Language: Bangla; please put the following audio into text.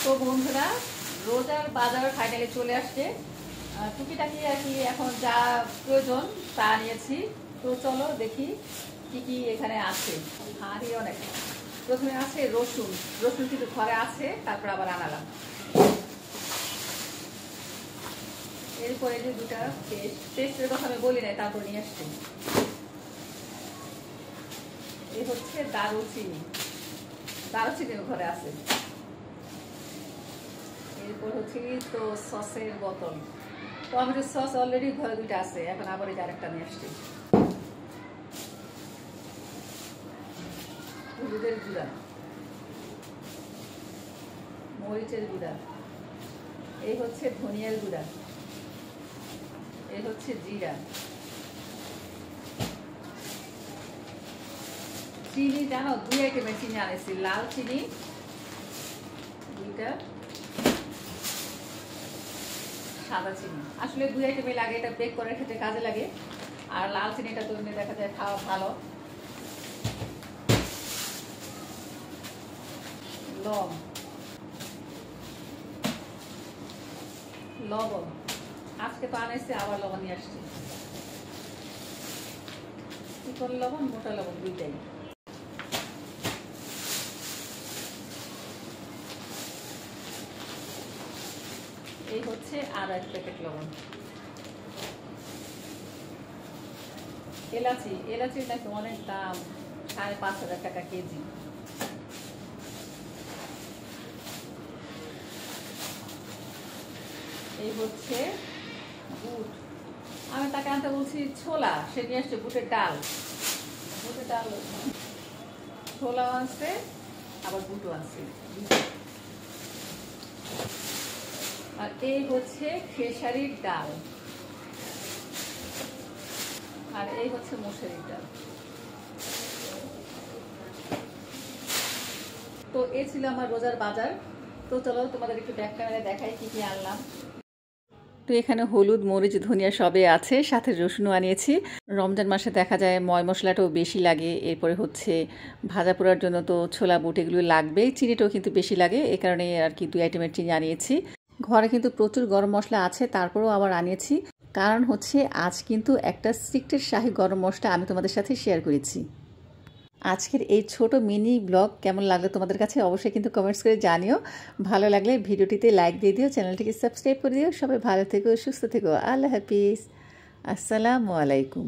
তো বন্ধুরা রোজার বাজার ফাইনালি চলে আসছে। টুকিটাকি আর কি এখন যা প্রয়োজন তা নিয়েছি। তো চলো দেখি কি কি এখানে আছে। ভারী অনেক। প্রথমে আছে রসুন। রসুন কিন্তু ঘরে আছে, তারপর আবার আনালাম। এরপরে যে দুটা পেস্টের কথা আমি বলি নাই, তারপর নিয়ে আসছি। এই হচ্ছে দারুচিনি। দারুচিনি ঘরে আছে। এরপর হচ্ছে তো সসের বোতল। টমেটো সস অলরেডি ঘরে দুইটা আছে, এখন আবার এই আরেকটা নিয়ে আসছি। হলুদের গুঁড়া, মরিচের গুঁড়া, এই হচ্ছে ধনিয়ার গুঁড়া, এই হচ্ছে জিরা, চিনি। জানো 2 আইটেমের চিনি আনেছি, লাল চিনি 2টা, সাদা চিনি। আসলে 2 আইটেমই লাগে, এটা বেক করার ক্ষেত্রে কাজে লাগে। আর লাল চিনিটা তো এমনি দেখা যায় খাওয়া ভালো। লবণ আজকে তো আনাইছি, আবার লবণ নিয়ে আসছি। চিকন লবণ, মোটা লবণ দুইটাই। এই হচ্ছে আর 1 প্যাকেট লবণ। এলাচি, এলাচির নাকি অনেক দাম, 5,500 টাকা কেজি। এই হচ্ছে বুট। আমি তাকে আনতে বলছি ছোলা, সে নিয়ে আসছে বুটের ডাল। বুটের ডাল, ছোলাও আনছে, আবার বুটও আনছে। আর এই হচ্ছে খেসারির ডাল, আর এই হচ্ছে মসুরির ডাল। তো এই ছিল আমার রোজার বাজার। তো চলো তোমাদের একটু ব্যাক ক্যামেরায় দেখাই কি কি আনলাম। তো এখানে হলুদ, মরিচ, ধনিয়া সবে আছে, সাথে রসুনও আনিয়েছি। রমজান মাসে দেখা যায় ময় মশলাটাও বেশি লাগে। এরপরে হচ্ছে ভাজা পোড়ার জন্য তো ছোলা বুট এগুলো লাগবেই, চিনিটাও কিন্তু বেশি লাগে। এই কারণে আর কি 2 আইটেমের চিনি আনিয়েছি। ঘরে কিন্তু প্রচুর গরম মশলা আছে, তারপরেও আবার আনিয়েছি। কারণ হচ্ছে আজ কিন্তু একটা সিক্রেট শাহী গরম মশলা আমি তোমাদের সাথে শেয়ার করেছি। আজকের এই ছোট মিনি ব্লগ কেমন লাগলো তোমাদের কাছে অবশ্যই কিন্তু কমেন্টস করে জানিও। ভালো লাগলে ভিডিওটিতে লাইক দিয়ে দিও, চ্যানেলটিকে সাবস্ক্রাইব করে দিও। সবাই ভালো থেকো, সুস্থ থেকো। আল্লাহ হাফিজ, আসসালামু আলাইকুম।